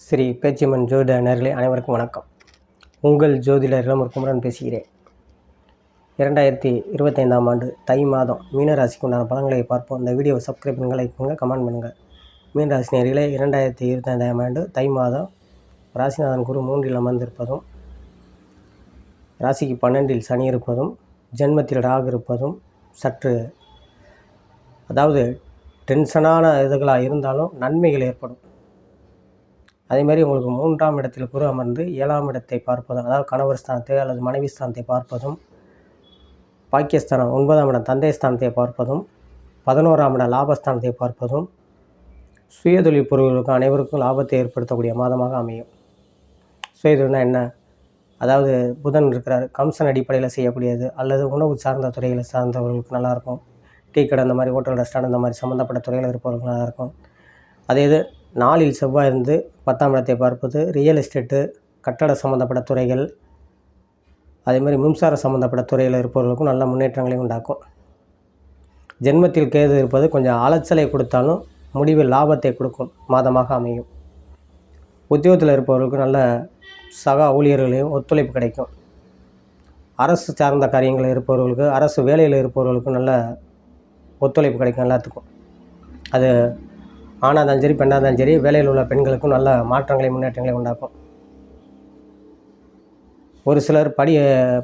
ஸ்ரீ பேச்சியம்மன் ஜோதிட நேயர்களே அனைவருக்கும் வணக்கம். உங்கள் ஜோதிடர் இளமுருக்குமரன் பேசுகிறேன். 2025ஆம் ஆண்டு தை மாதம் மீனராசிக்கு உண்டான பலன்களை பார்ப்போம். இந்த வீடியோவை சப்ஸ்கிரைப் பண்ணுங்கள், லைக் பண்ணுங்கள், கமெண்ட் பண்ணுங்கள். மீனராசி நேயர்களே, 2025ஆம் ஆண்டு தை மாதம் ராசிநாதன் குரு 3இல் அமர்ந்திருப்பதும், ராசிக்கு 12இல் சனி இருப்பதும், ஜென்மத்தில் ராகு இருப்பதும் சற்று அதாவது டென்ஷனான இதுகளாக இருந்தாலும் நன்மைகள் ஏற்படும். அதேமாதிரி உங்களுக்கு 3ஆம் இடத்தில் குரு அமர்ந்து 7ஆம் இடத்தை பார்ப்பதும், அதாவது கணவர் ஸ்தானத்தை அல்லது மனைவி ஸ்தானத்தை பார்ப்பதும், பாக்கியஸ்தானம் 9ஆம் இடம் தந்தை ஸ்தானத்தை பார்ப்பதும், 11ஆம் இடம் லாபஸ்தானத்தை பார்ப்பதும் சுயதொழில் பொருள்களுக்கும் அனைவருக்கும் லாபத்தை ஏற்படுத்தக்கூடிய மாதமாக அமையும். சுயதொழில்னா என்ன? அதாவது புதன் இருக்கிறார், கம்சன் அடிப்படையில் செய்யக்கூடியது அல்லது உணவு சார்ந்த துறைகளை சார்ந்தவர்களுக்கு நல்லாயிருக்கும். டீ கடை இந்த மாதிரி ஹோட்டல் ரெஸ்டாரண்ட் இந்த மாதிரி சம்மந்தப்பட்ட துறையில் இருப்பவர்களுக்கு நல்லாயிருக்கும். அதே இது 4இல் செவ்வாய் இருந்து 10ஆம் இடத்தை பார்ப்பது ரியல் எஸ்டேட்டு, கட்டட சம்மந்தப்பட்ட துறைகள், அதேமாதிரி மின்சார சம்மந்தப்பட்ட துறையில் இருப்பவர்களுக்கும் நல்ல முன்னேற்றங்களை உண்டாக்கும். ஜென்மத்தில் கேது இருப்பது கொஞ்சம் அலைச்சலை கொடுத்தாலும் முடிவில் லாபத்தை கொடுக்கும் மாதமாக அமையும். உத்தியோகத்தில் இருப்பவர்களுக்கு நல்ல சக ஊழியர்களையும் ஒத்துழைப்பு கிடைக்கும். அரசு சார்ந்த காரியங்களில் இருப்பவர்களுக்கு, அரசு வேலையில் இருப்பவர்களுக்கும் நல்ல ஒத்துழைப்பு கிடைக்கும். எல்லாத்துக்கும் அது ஆணாக இருந்தாலும் சரி, பெண்ணாக இருந்தாலும் சரி, வேலையில் உள்ள பெண்களுக்கும் நல்ல மாற்றங்களை முன்னேற்றங்களை உண்டாக்கும். ஒரு சிலர்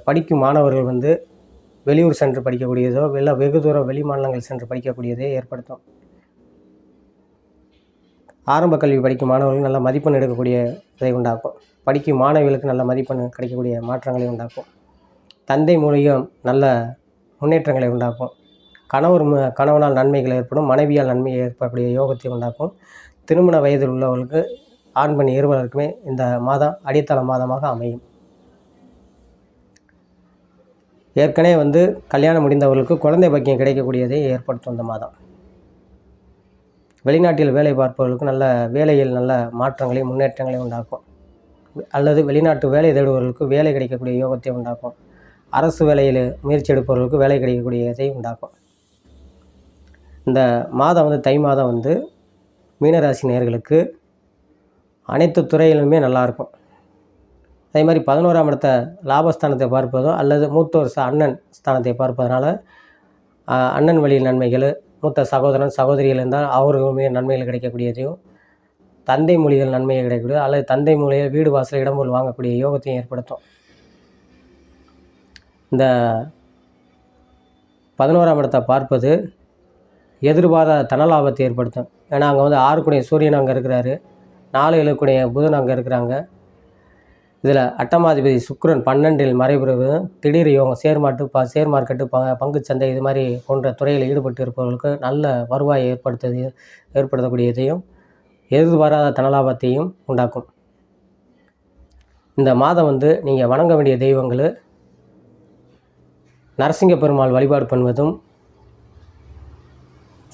படிக்கும் மாணவர்கள் வெளியூர் சென்று படிக்கக்கூடியதோ இல்லை வெகு தூரம் வெளி மாநிலங்கள் சென்று படிக்கக்கூடியதே ஏற்படுத்தும். ஆரம்ப கல்வி படிக்கும் மாணவர்கள் நல்ல மதிப்பெண் எடுக்கக்கூடிய இதை உண்டாக்கும். படிக்கும் மாணவிகளுக்கு நல்ல மதிப்பெண் கிடைக்கக்கூடிய மாற்றங்களை உண்டாக்கும். தந்தை மூலியம் நல்ல முன்னேற்றங்களை உண்டாக்கும். கணவனால் நன்மைகள் ஏற்படும், மனைவியால் நன்மை ஏற்படக்கூடிய யோகத்தை உண்டாக்கும். திருமண வயதில் உள்ளவர்களுக்கு ஆண் பெண் இருவருக்குமே இந்த மாதம் அடித்தள மாதமாக அமையும். ஏற்கனவே கல்யாணம் முடிந்தவர்களுக்கு குழந்தை பாக்கியம் கிடைக்கக்கூடியதை ஏற்படுத்தும் இந்த மாதம். வெளிநாட்டில் வேலை பார்ப்பவர்களுக்கு நல்ல வேலையில் நல்ல மாற்றங்களை முன்னேற்றங்களை உண்டாக்கும். அல்லது வெளிநாட்டு வேலை தேடுபவர்களுக்கு வேலை கிடைக்கக்கூடிய யோகத்தை உண்டாக்கும். அரசு வேலையில் முயற்சி எடுப்பவர்களுக்கு வேலை கிடைக்கக்கூடியதை உண்டாக்கும். இந்த மாதம் தை மாதம் மீனராசி நேயர்களுக்கு அனைத்து துறையிலுமே நல்லாயிருக்கும். அதே மாதிரி 11ஆம் இடத்தை லாபஸ்தானத்தை பார்ப்பதும் அல்லது மூத்தோர் அண்ணன் ஸ்தானத்தை பார்ப்பதனால அண்ணன் வழியில் நன்மைகள், மூத்த சகோதரன் சகோதரிகள் இருந்தால் அவர்களுமே நன்மைகள் கிடைக்கக்கூடியதையும், தந்தை மொழிகள் நன்மையை கிடைக்கக்கூடிய அல்லது தந்தை மொழியில் வீடு வாசல் இடம்பொருள் வாங்கக்கூடிய யோகத்தையும் ஏற்படுத்தும். இந்த 11ஆம் இடத்தை பார்ப்பது எதிர்பாராத தனலாபத்தை ஏற்படுத்தும். ஏன்னா அங்கே 6 சூரியன் அங்கே இருக்கிறாரு, 4 புதன் அங்கே இருக்கிறாங்க. இதில் அட்டமாதிபதி சுக்கிரன் 12இல் மறைபெறுவதும் திடீர் யோகம், ஷேர் மார்க்கெட்டு, பங்குச்சந்தை இது மாதிரி போன்ற துறையில் ஈடுபட்டு இருப்பவர்களுக்கு நல்ல வருவாயை ஏற்படுத்தக்கூடியதையும் எதிர்பாராத தனலாபத்தையும் உண்டாக்கும். இந்த மாதம் நீங்கள் வணங்க வேண்டிய தெய்வங்கள் நரசிங்க பெருமாள் வழிபாடு பண்ணுவதும்,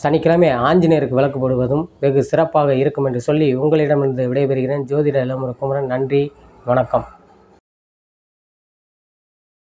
சனிக்கிழமை ஆஞ்சநேயருக்கு விளக்கு போடுவதும் வெகு சிறப்பாக இருக்கும் என்று சொல்லி உங்களிடமிருந்து விடைபெறுகிறேன். ஜோதிட இளமுருக்குமரன். நன்றி, வணக்கம்.